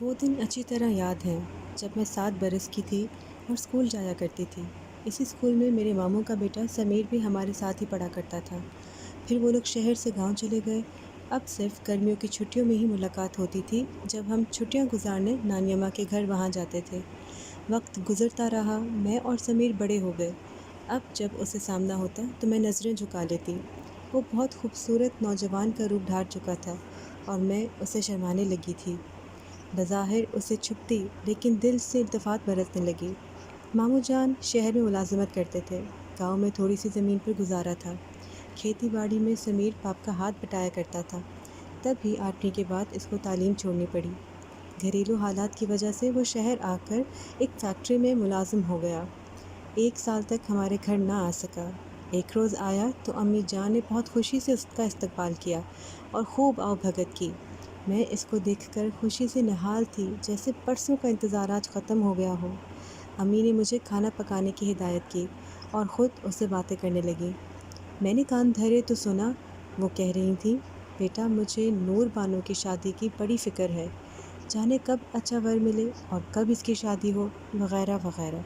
وہ دن اچھی طرح یاد ہیں جب میں 7 برس کی تھی اور اسکول جایا کرتی تھی۔ اسی اسکول میں میرے ماموں کا بیٹا سمیر بھی ہمارے ساتھ ہی پڑھا کرتا تھا۔ پھر وہ لوگ شہر سے گاؤں چلے گئے۔ اب صرف گرمیوں کی چھٹیوں میں ہی ملاقات ہوتی تھی، جب ہم چھٹیاں گزارنے نانی اماں کے گھر وہاں جاتے تھے۔ وقت گزرتا رہا، میں اور سمیر بڑے ہو گئے۔ اب جب اسے سامنا ہوتا تو میں نظریں جھکا لیتی۔ وہ بہت خوبصورت نوجوان کا روپ ڈھار چکا تھا اور میں اسے شرمانے لگی تھی۔ بظاہر اسے چھپتی لیکن دل سے التفات برسنے لگی۔ ماموں جان شہر میں ملازمت کرتے تھے، گاؤں میں تھوڑی سی زمین پر گزارا تھا۔ کھیتی باڑی میں سمیر باپ کا ہاتھ بٹایا کرتا تھا، تب ہی 8ویں کے بعد اس کو تعلیم چھوڑنی پڑی۔ گھریلو حالات کی وجہ سے وہ شہر آ کر ایک فیکٹری میں ملازم ہو گیا۔ 1 سال تک ہمارے گھر نہ آ سکا۔ ایک روز آیا تو امی جان نے بہت خوشی سے اس کا استقبال کیا اور خوب آؤ بھگت کی۔ میں اس کو دیکھ کر خوشی سے نہال تھی، جیسے پرسوں کا انتظار آج ختم ہو گیا ہو۔ امی نے مجھے کھانا پکانے کی ہدایت کی اور خود اس سے باتیں کرنے لگی۔ میں نے کان دھرے تو سنا، وہ کہہ رہی تھیں، بیٹا مجھے نور بانو کی شادی کی بڑی فکر ہے، جانے کب اچھا ور ملے اور کب اس کی شادی ہو، وغیرہ وغیرہ۔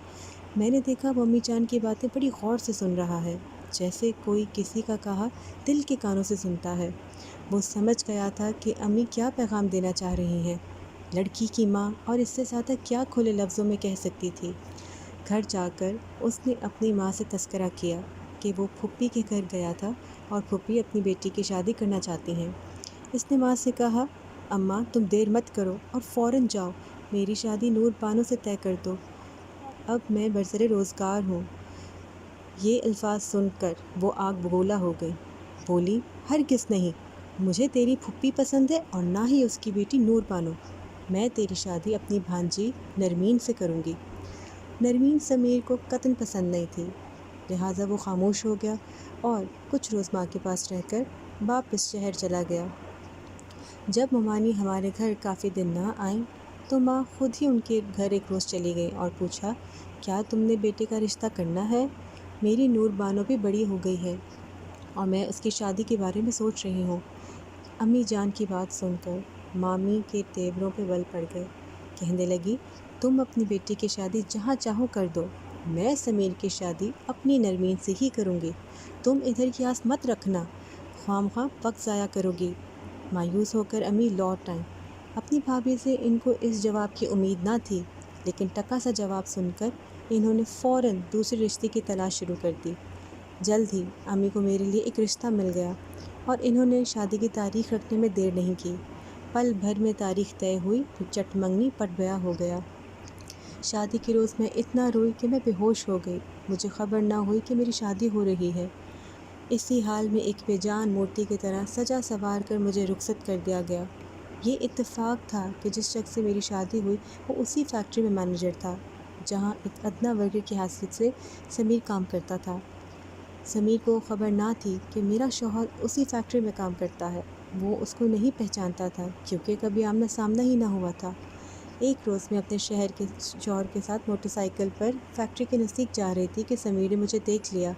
میں نے دیکھا وہ امی جان کی باتیں بڑی غور سے سن رہا ہے، جیسے کوئی کسی کا کہا دل کے کانوں سے سنتا ہے۔ وہ سمجھ گیا تھا کہ امی کیا پیغام دینا چاہ رہی ہیں۔ لڑکی کی ماں اور اس سے زیادہ کیا کھلے لفظوں میں کہہ سکتی تھی۔ گھر جا کر اس نے اپنی ماں سے تذکرہ کیا کہ وہ پھوپھی کے گھر گیا تھا اور پھوپھی اپنی بیٹی کی شادی کرنا چاہتی ہیں۔ اس نے ماں سے کہا، اماں تم دیر مت کرو اور فوراً جاؤ، میری شادی نور بانو سے طے کر دو، اب میں برسر روزگار ہوں۔ یہ الفاظ سن کر وہ آگ بگولا ہو گئی۔ بولی، ہرگز نہیں، مجھے تیری پھوپھی پسند ہے اور نہ ہی اس کی بیٹی نور بانو۔ میں تیری شادی اپنی بھانجی نرمین سے کروں گی۔ نرمین سمیر کو قطعاً پسند نہیں تھی، لہٰذا وہ خاموش ہو گیا اور کچھ روز ماں کے پاس رہ کر واپس شہر چلا گیا۔ جب ممانی ہمارے گھر کافی دن نہ آئیں تو ماں خود ہی ان کے گھر ایک روز چلی گئی اور پوچھا، کیا تم نے بیٹے کا رشتہ کرنا ہے؟ میری نور بانو بھی بڑی ہو گئی ہے اور میں اس کی شادی کے بارے میں سوچ رہی ہوں۔ امی جان کی بات سن کر مامی کے تیوروں پہ بل پڑ گئے۔ کہنے لگی، تم اپنی بیٹی کی شادی جہاں چاہو کر دو، میں سمیر کی شادی اپنی نرمین سے ہی کروں گی۔ تم ادھر کی آس مت رکھنا، خواہ وقت ضائع کرو گی۔ مایوس ہو کر امی لوٹ آئیں۔ اپنی بھابھی سے ان کو اس جواب کی امید نہ تھی، لیکن ٹکا سا جواب سن کر انہوں نے فوراً دوسرے رشتے کی تلاش شروع کر دی۔ جلد ہی امی کو میرے لیے ایک رشتہ مل گیا اور انہوں نے شادی کی تاریخ رکھنے میں دیر نہیں کی۔ پل بھر میں تاریخ طے ہوئی تو چٹ منگنی پٹ بیاہ ہو گیا۔ شادی کے روز میں اتنا روئی کہ میں بے ہوش ہو گئی، مجھے خبر نہ ہوئی کہ میری شادی ہو رہی ہے۔ اسی حال میں ایک بے جان مورتی کی طرح سجا سنوار کر مجھے رخصت کر دیا گیا۔ یہ اتفاق تھا کہ جس شخص سے میری شادی ہوئی وہ اسی فیکٹری میں مینیجر تھا، جہاں ایک ادنیٰ ورکر کی حیثیت سے سمیر کام کرتا تھا۔ سمیر کو خبر نہ تھی کہ میرا شوہر اسی فیکٹری میں کام کرتا ہے۔ وہ اس کو نہیں پہچانتا تھا کیونکہ کبھی آمنا سامنا ہی نہ ہوا تھا۔ ایک روز میں اپنے شہر کے شوہر کے ساتھ موٹر سائیکل پر فیکٹری کے نزدیک جا رہی تھی کہ سمیر نے مجھے دیکھ لیا۔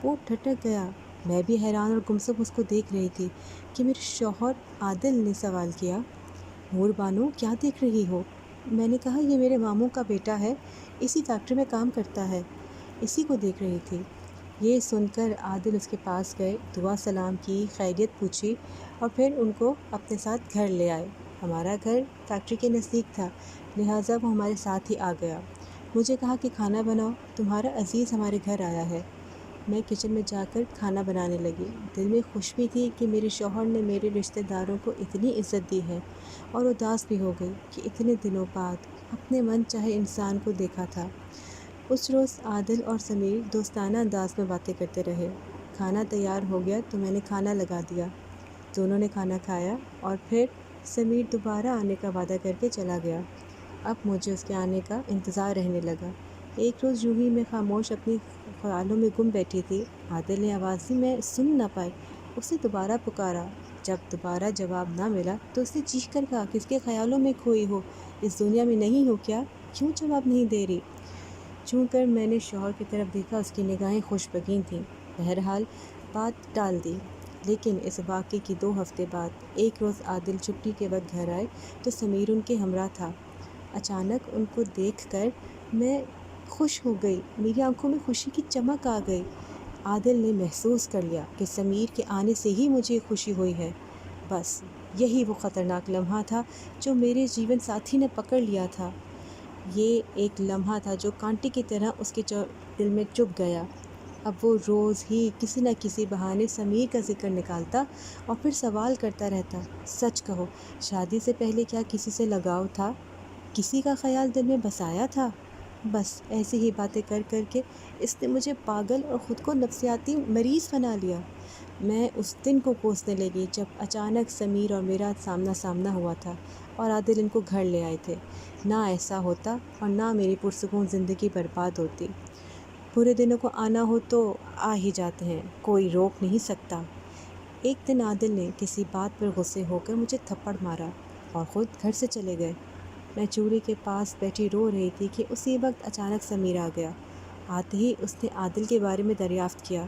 وہ ٹھٹک گیا۔ میں بھی حیران اور گمسم اس کو دیکھ رہی تھی کہ میرے شوہر عادل نے سوال کیا، نور بانو کیا دیکھ رہی ہو؟ میں نے کہا، یہ میرے ماموں کا بیٹا ہے، اسی فیکٹری میں کام کرتا ہے، اسی کو دیکھ رہی تھی۔ یہ سن کر عادل اس کے پاس گئے، دعا سلام کی، خیریت پوچھی اور پھر ان کو اپنے ساتھ گھر لے آئے۔ ہمارا گھر فیکٹری کے نزدیک تھا، لہٰذا وہ ہمارے ساتھ ہی آ گیا۔ مجھے کہا کہ کھانا بناؤ، تمہارا عزیز ہمارے گھر آیا ہے۔ میں کچن میں جا کر کھانا بنانے لگی۔ دل میں خوشی تھی کہ میرے شوہر نے میرے رشتہ داروں کو اتنی عزت دی ہے، اور اداس بھی ہو گئی کہ اتنے دنوں بعد اپنے من چاہے انسان کو دیکھا تھا۔ اس روز عادل اور سمیر دوستانہ انداز میں باتیں کرتے رہے۔ کھانا تیار ہو گیا تو میں نے کھانا لگا دیا۔ دونوں نے کھانا کھایا اور پھر سمیر دوبارہ آنے کا وعدہ کر کے چلا گیا۔ اب مجھے اس کے آنے کا انتظار رہنے لگا۔ ایک روز یوں ہی میں خاموش اپنی خیالوں میں گم بیٹھی تھی، عادل نے آواز دی، میں سن نہ پائی، اسے دوبارہ پکارا۔ جب دوبارہ جواب نہ ملا تو اس نے چیخ کر کہا، کس کے خیالوں میں کھوئی ہو، اس دنیا میں نہیں ہو کیا، کیوں جواب نہیں دے رہی؟ چون کر میں نے شوہر کی طرف دیکھا، اس کی نگاہیں خوش بگیں تھیں۔ بہرحال بات ٹال دی۔ لیکن اس واقعے کی 2 ہفتے بعد ایک روز عادل چھٹی کے وقت گھر آئے تو سمیر ان کے ہمراہ تھا۔ اچانک ان کو دیکھ کر میں خوش ہو گئی، میری آنکھوں میں خوشی کی چمک آ گئی۔ عادل نے محسوس کر لیا کہ سمیر کے آنے سے ہی مجھے خوشی ہوئی ہے۔ بس یہی وہ خطرناک لمحہ تھا جو میرے جیون ساتھی نے پکڑ لیا تھا۔ یہ ایک لمحہ تھا جو کانٹے کی طرح اس کے دل میں چبھ گیا۔ اب وہ روز ہی کسی نہ کسی بہانے سمیر کا ذکر نکالتا اور پھر سوال کرتا رہتا، سچ کہو، شادی سے پہلے کیا کسی سے لگاؤ تھا؟ کسی کا خیال دل میں بسایا تھا؟ بس ایسی ہی باتیں کر کر کے اس نے مجھے پاگل اور خود کو نفسیاتی مریض بنا لیا۔ میں اس دن کو کوسنے لگی جب اچانک سمیر اور میرا سامنا سامنا ہوا تھا اور عادل ان کو گھر لے آئے تھے۔ نہ ایسا ہوتا اور نہ میری پرسکون زندگی برباد ہوتی۔ برے دنوں کو آنا ہو تو آ ہی جاتے ہیں، کوئی روک نہیں سکتا۔ ایک دن عادل نے کسی بات پر غصے ہو کر مجھے تھپڑ مارا اور خود گھر سے چلے گئے۔ میں چولہے کے پاس بیٹھی رو رہی تھی کہ اسی وقت اچانک سمیر آ گیا۔ آتے ہی اس نے عادل کے بارے میں دریافت کیا۔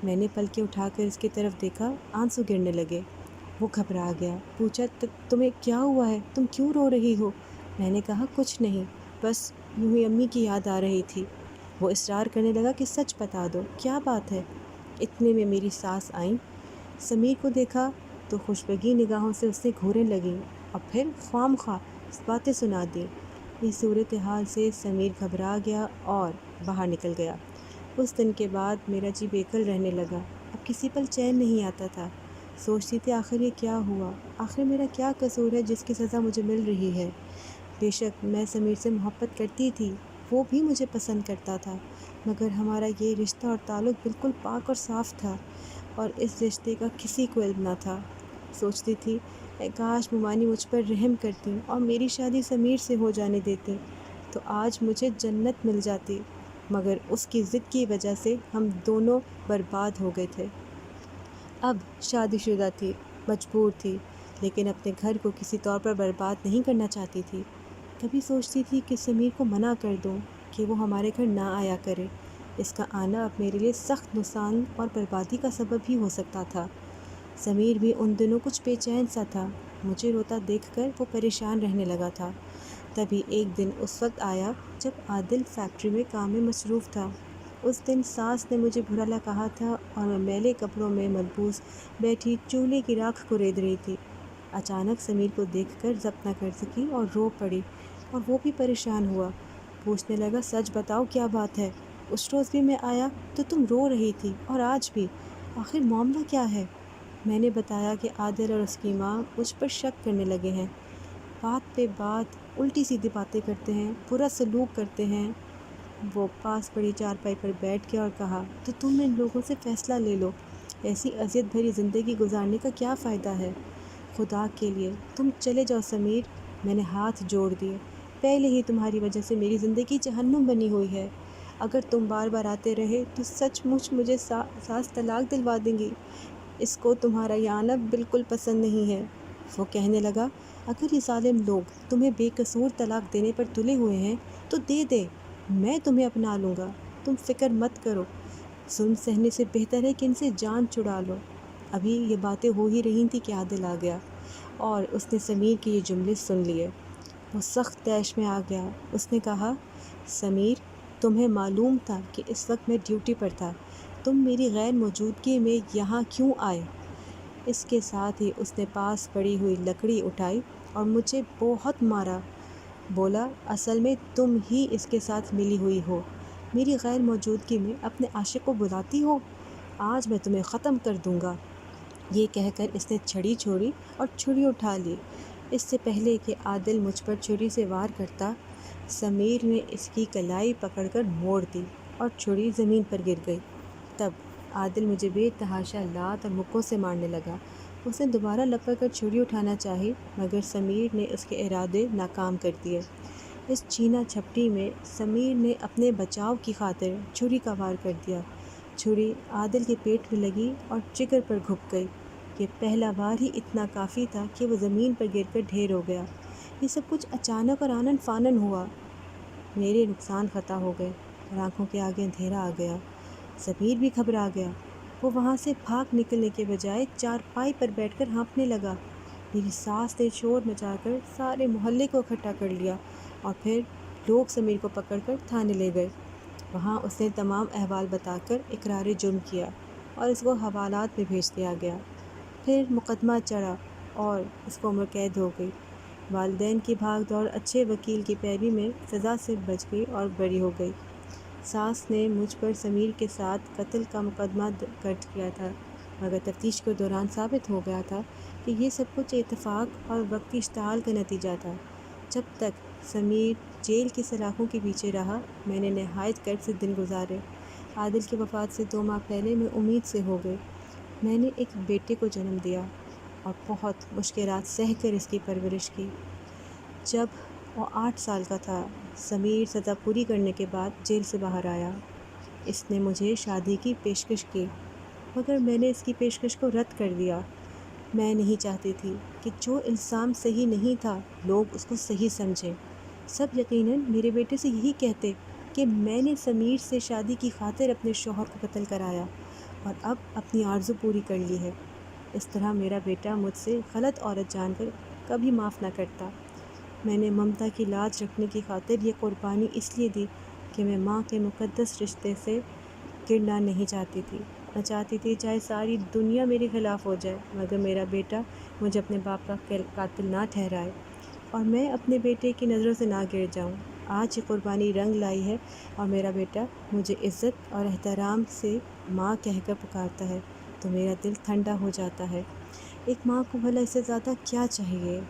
میں نے پلکیں اٹھا کر اس کی طرف دیکھا، آنسو گرنے لگے۔ وہ گھبرا گیا، پوچھا تمہیں کیا ہوا ہے، تم کیوں رو رہی ہو؟ میں نے کہا کچھ نہیں، بس یوں ہی امی کی یاد آ رہی تھی۔ وہ اصرار کرنے لگا کہ سچ بتا دو، کیا بات ہے؟ اتنے میں میری ساس آئیں۔ سمیر کو دیکھا تو خوشبگی نگاہوں سے اس نے گھوریں لگیں اور پھر خواہ مخواہ باتیں سنا دیں۔ اس صورتحال سے سمیر گھبرا گیا اور باہر نکل گیا۔ اس دن کے بعد میرا جی بےکل رہنے لگا، اب کسی پل چین نہیں آتا تھا۔ سوچتی تھی آخر یہ کیا ہوا، آخر میرا کیا قصور ہے جس کی سزا مجھے مل رہی ہے۔ بے شک میں سمیر سے محبت کرتی تھی، وہ بھی مجھے پسند کرتا تھا، مگر ہمارا یہ رشتہ اور تعلق بالکل پاک اور صاف تھا اور اس رشتے کا کسی کو علم نہ تھا۔ سوچتی تھی اے کاش ممانی مجھ پر رحم کرتی اور میری شادی سمیر سے ہو جانے دیتی تو آج مجھے جنت مل جاتی، مگر اس کی ضد کی وجہ سے ہم دونوں برباد ہو گئے تھے۔ اب شادی شدہ تھی، مجبور تھی، لیکن اپنے گھر کو کسی طور پر برباد نہیں کرنا چاہتی تھی۔ کبھی سوچتی تھی کہ سمیر کو منع کر دوں کہ وہ ہمارے گھر نہ آیا کرے، اس کا آنا اب میرے لیے سخت نقصان اور بربادی کا سبب بھی ہو سکتا تھا۔ سمیر بھی ان دنوں کچھ بے چین سا تھا، مجھے روتا دیکھ کر وہ پریشان رہنے لگا تھا۔ تبھی ایک دن اس وقت آیا جب عادل فیکٹری میں کام میں مصروف تھا۔ اس دن ساس نے مجھے بھلا کہا تھا اور میں میلے کپڑوں میں ملبوس بیٹھی چولہے کی راکھ کو رید رہی تھی۔ اچانک سمیر کو دیکھ کر ضبط نہ کر سکی اور رو پڑی، اور وہ بھی پریشان ہوا، پوچھنے لگا سچ بتاؤ کیا بات ہے؟ اس روز بھی میں آیا تو تم رو رہی تھی اور آج بھی، آخر معاملہ کیا ہے؟ میں نے بتایا کہ عادل اور اس کی ماں مجھ پر شک کرنے لگے ہیں، بات پہ بات الٹی سیدھی باتیں کرتے ہیں، برا سلوک کرتے ہیں۔ وہ پاس پڑی چارپائی پر بیٹھ گیا اور کہا تو تم ان لوگوں سے فیصلہ لے لو، ایسی اذیت بھری زندگی گزارنے کا کیا فائدہ ہے؟ خدا کے لیے تم چلے جاؤ سمیر۔ میں نے ہاتھ جوڑ دیے، پہلے ہی تمہاری وجہ سے میری زندگی جہنم بنی ہوئی ہے، اگر تم بار بار آتے رہے تو سچ مچ مجھے ساس طلاق دلوا دیں گی، اس کو تمہارا یہ آنا بالکل پسند نہیں ہے۔ وہ کہنے لگا اگر یہ ظالم لوگ تمہیں بے قصور طلاق دینے پر تلے ہوئے ہیں تو دے دے، میں تمہیں اپنا لوں گا، تم فکر مت کرو، ظلم سہنے سے بہتر ہے کہ ان سے جان چھڑا لو۔ ابھی یہ باتیں ہو ہی رہی تھی کہ عادل آ گیا اور اس نے سمیر کے یہ جملے سن لیے۔ وہ سخت طیش میں آ گیا۔ اس نے کہا سمیر، تمہیں معلوم تھا کہ اس وقت میں ڈیوٹی پر تھا، تم میری غیر موجودگی میں یہاں کیوں آئے؟ اس کے ساتھ ہی اس نے پاس پڑی ہوئی لکڑی اٹھائی اور مجھے بہت مارا، بولا اصل میں تم ہی اس کے ساتھ ملی ہوئی ہو، میری غیر موجودگی میں اپنے عاشق کو بلاتی ہو، آج میں تمہیں ختم کر دوں گا۔ یہ کہہ کر اس نے چھڑی چھوڑی اور چھری اٹھا لی۔ اس سے پہلے کہ عادل مجھ پر چھری سے وار کرتا، سمیر نے اس کی کلائی پکڑ کر موڑ دی اور چھری زمین پر گر گئی۔ تب عادل مجھے بے تحاشا لات اور مکوں سے مارنے لگا۔ اس نے دوبارہ لپک کر چھری اٹھانا چاہی، مگر سمیر نے اس کے ارادے ناکام کر دیے۔ اس چھینا جھپٹی میں سمیر نے اپنے بچاؤ کی خاطر چھری کا وار کر دیا۔ چھری عادل کے پیٹ میں لگی اور جگر پر گھپ گئی۔ یہ پہلا وار ہی اتنا کافی تھا کہ وہ زمین پر گر کر ڈھیر ہو گیا۔ یہ سب کچھ اچانک اور آنن فانن ہوا۔ میرے نقصان خطا ہو گئے اور آنکھوں کے آگے اندھیرا آ گیا۔ سمیر بھی گھبرا گیا۔ وہ وہاں سے بھاگ نکلنے کے بجائے چارپائی پر بیٹھ کر ہانپنے لگا۔ میری ساس نے شور مچا کر سارے محلے کو اکٹھا کر لیا اور پھر لوگ سمیر کو پکڑ کر تھانے لے گئے۔ وہاں اس نے تمام احوال بتا کر اقرار جرم کیا اور اس کو حوالات میں بھیج دیا گیا۔ پھر مقدمہ چڑھا اور اس کو عمر قید ہو گئی۔ والدین کی بھاگ دوڑ اچھے وکیل کی پیروی میں سزا سے بچ گئی اور بری ہو گئی۔ ساس نے مجھ پر سمیر کے ساتھ قتل کا مقدمہ درج کیا تھا، مگر تفتیش کے دوران ثابت ہو گیا تھا کہ یہ سب کچھ اتفاق اور وقتی اشتعال کا نتیجہ تھا۔ جب تک سمیر جیل کی سلاخوں کے پیچھے رہا، میں نے نہایت کرب سے دن گزارے۔ عادل کی وفات سے 2 ماہ پہلے میں امید سے ہو گئی۔ میں نے ایک بیٹے کو جنم دیا اور بہت مشکلات سہ کر اس کی پرورش کی۔ جب وہ 8 سال کا تھا، سمیر سزا پوری کرنے کے بعد جیل سے باہر آیا۔ اس نے مجھے شادی کی پیشکش کی، مگر میں نے اس کی پیشکش کو رد کر دیا۔ میں نہیں چاہتی تھی کہ جو الزام صحیح نہیں تھا لوگ اس کو صحیح سمجھیں۔ سب یقیناً میرے بیٹے سے یہی کہتے کہ میں نے سمیر سے شادی کی خاطر اپنے شوہر کو قتل کرایا اور اب اپنی آرزو پوری کر لی ہے۔ اس طرح میرا بیٹا مجھ سے غلط عورت جان کر کبھی معاف نہ کرتا۔ میں نے ممتا کی لاج رکھنے کی خاطر یہ قربانی اس لیے دی کہ میں ماں کے مقدس رشتے سے گرنا نہیں چاہتی تھی۔ میں چاہتی تھی چاہے ساری دنیا میرے خلاف ہو جائے، مگر میرا بیٹا مجھے اپنے باپ کا قاتل نہ ٹھہرائے اور میں اپنے بیٹے کی نظروں سے نہ گر جاؤں۔ آج یہ قربانی رنگ لائی ہے اور میرا بیٹا مجھے عزت اور احترام سے ماں کہہ کر پکارتا ہے تو میرا دل ٹھنڈا ہو جاتا ہے۔ ایک ماں کو بھلا اس سے زیادہ کیا چاہیے؟